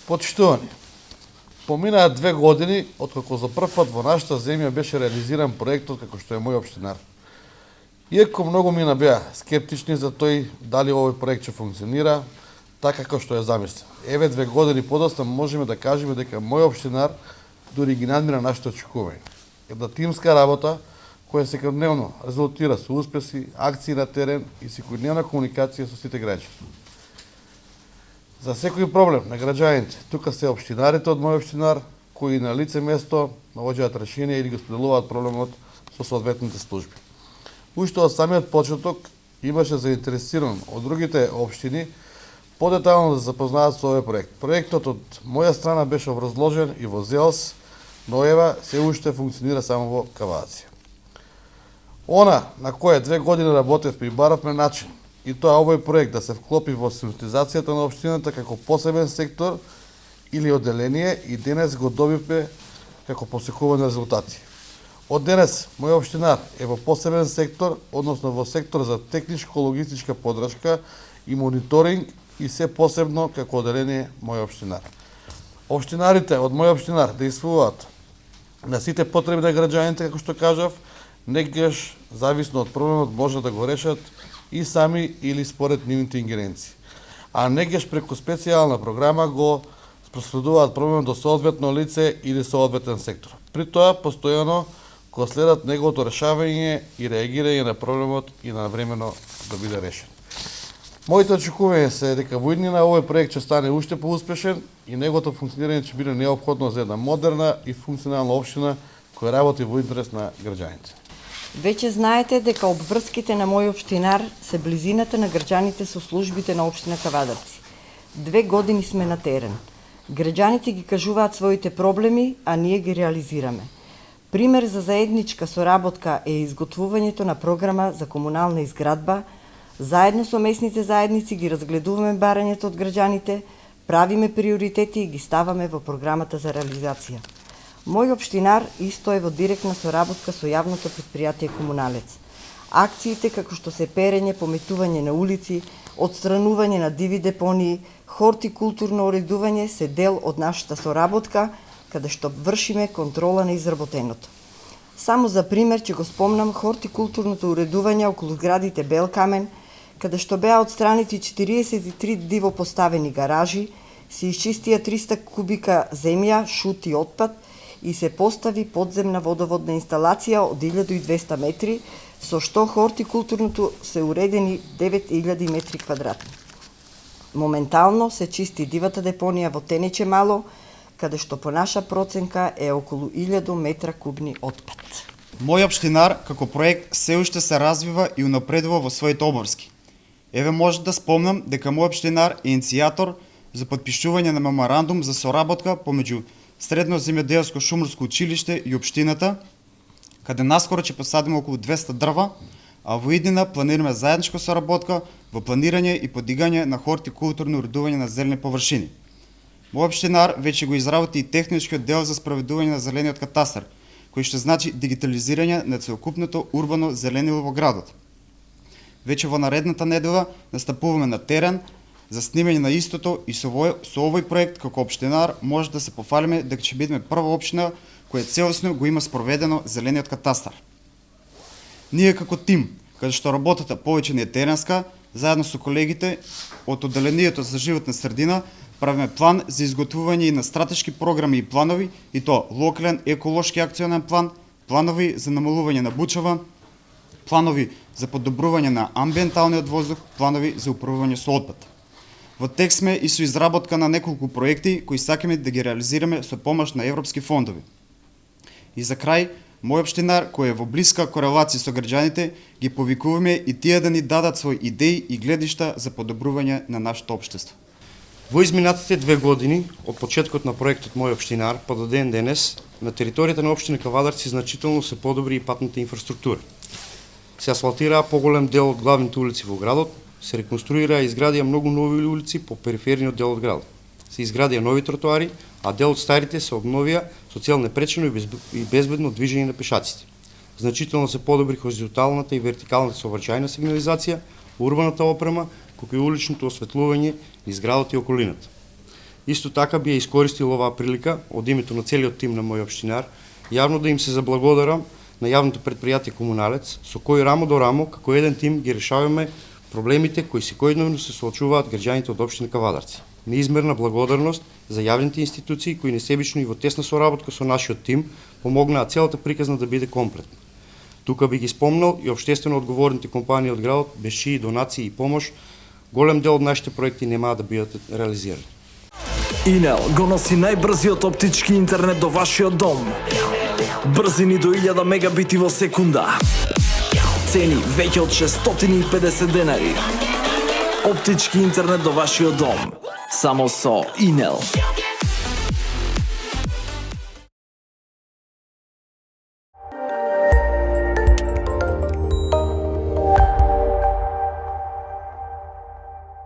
Почитувани, поминаа 2 години откако за прв пат во нашата земја беше реализиран проектот како што е мој општинар. Иако многу мина беа скептични за тој дали овој проект ќе функционира така како што е замислен. Еве 2 години подоцна можеме да кажеме дека мој општинар дури ги надмира нашите очекувања. Една тимска работа која секојдневно резултира со успеси, акции на терен и секојдневна комуникација со сите граѓани. За секој проблем на граѓаните, тука се општинарите од мој општинар кои на лице место наоѓаат решение или го споделуваат проблемот со соодветните служби. Уште од самиот почеток имаше заинтересиран од другите општини подетално да се запознаат со овој проект. Проектот од моја страна беше образложен и во ЗЕЛС, но ева се уште функционира само во Кавација. Она на кое 2 години работевме и баравме начин, и тоа овој проект да се вклопи во систематизацијата на општината како посебен сектор или одделение, и денес го добивме како посекувани резултати. Од денес мој општинар е во посебен сектор, односно во сектор за техничко-логистичка поддршка и мониторинг, и се посебно како одделение мој општинар. Општинарите од мој општинар действуваат на сите потреби на граѓаните, како што кажав, некогаш зависно од проблемот може да го решат и сами или според нивните ингеренции. А некогаш преку специјална програма го проследуваат проблемот до соодветно лице или соодветен сектор. При тоа постојано го следат неговото решавање и реагирање на проблемот и на времено да биде решен. Моите очекувања се дека во иднина овој проект ќе стане уште поуспешен и неговото функционирање ќе биде неопходно за една модерна и функционална општина која работи во интерес на граѓаните. Веќе знаете дека обврските на мој општинар се близината на граѓаните со службите на општина Кавадарци. 2 години сме на терен. Граѓаните ги кажуваат своите проблеми, а ние ги реализираме. Пример за заедничка соработка е изготвувањето на програма за комунална изградба. Заедно со местните заедници ги разгледуваме барањето од граѓаните, правиме приоритети и ги ставаме во програмата за реализација. Мој општинар исто е во директна соработка со јавното претпријатие Комуналец. Акциите како што се перење, пометување на улици, отстранување на диви депонии, хортикултурно уредување се дел од нашата соработка, каде што вршиме контрола на изработеното. Само за пример ќе го спомнам хортикултурното уредување околу зградите Бел Камен, каде што беа отстранити 43 диво поставени гаражи, се исчистија 300 кубика земја, шут и отпад и се постави подземна водоводна инсталација од 1200 метри, со што хортикултурното се уредени 9000 метри квадратни. Моментално се чисти дивата депонија во Тенече Мало, каде што по наша проценка е околу 1000 метра кубни отпад. Мој општинар како проект се уште се развива и унапредува во своите обврски. Еве може да спомнам дека мој општинар е иницијатор за подпишување на меморандум за соработка помеѓу Средно земјоделско шумарско училиште и општината, каде наскоро ќе посадиме околу 200 дрва, а во иднина планираме заедничка соработка во планирање и подигање на хортикултурно уредување на зелени површини. Мој општинар веќе го изработи и техничкиот дел за спроведување на зелениот катастар, кој што значи дигитализирање на целокупното урбано зеленило во градот. Веќе во наредната недела настапуваме на терен за снимање на истото и со овој проект како општинар може да се пофалиме дека ќе бидеме прва општина која целосно го има спроведено зелениот катастар. Ние како тим, каде што работата повеќе не е теренска, заедно со колегите од одделението за животна средина правиме план за изготвување на стратешки програми и планови, и то локален еколошки акционен план, планови за намалување на бучава, планови за подобрување на амбиенталниот воздух, планови за управување со отпад. Во тек сме и со изработка на неколку проекти кои сакаме да ги реализираме со помош на европски фондови. И за крај, мој општинар кој е во блиска корелација со граѓаните, ги повикуваме и тие да ни дадат своји идеи и гледишта за подобрување на нашето општество. Во изминатите 2 години од почеткот на проектот Мој општинар па до ден денес, на територијата на општина Кавадарци значително се подобри и патната инфраструктура. Се асфалтираа поголем дел од главните улици во градот, се реконструираа и изградија многу нови улици по периферниот дел од градот. Се изградија нови тротоари, а дел од старите се обновија со цел непречено и безбедно движење на пешаците. Значително се подобри хоризонталната и вертикалната сообраќајна сигнализација, урбаната опрема, како и уличното осветлување низ градот и околината. Исто така би ја искористил оваа прилика од името на целиот тим на мој општинар, јавно да им се заблагодарам на јавното предпријатие Комуналец, со кој рамо до рамо, како еден тим, ги решаваме проблемите кои секојдневно се соочуваат граѓаните од општина Кавадарци. Неизмерна благодарност за јавните институции кои несебично и во тесна соработка со нашиот тим помогнаа целата приказна да биде комплетна. Тука би ги спомнал и општествено одговорните компании од градот, без чии донации и помош, голем дел од нашите проекти немаа да бидат реализирани. Инел го носи најбрзиот оптички интернет до вашиот дом. Брзини до 1000 мегабити во секунда. Цени веќе од 650 денари. Оптички интернет до вашиот дом. Само со Инел.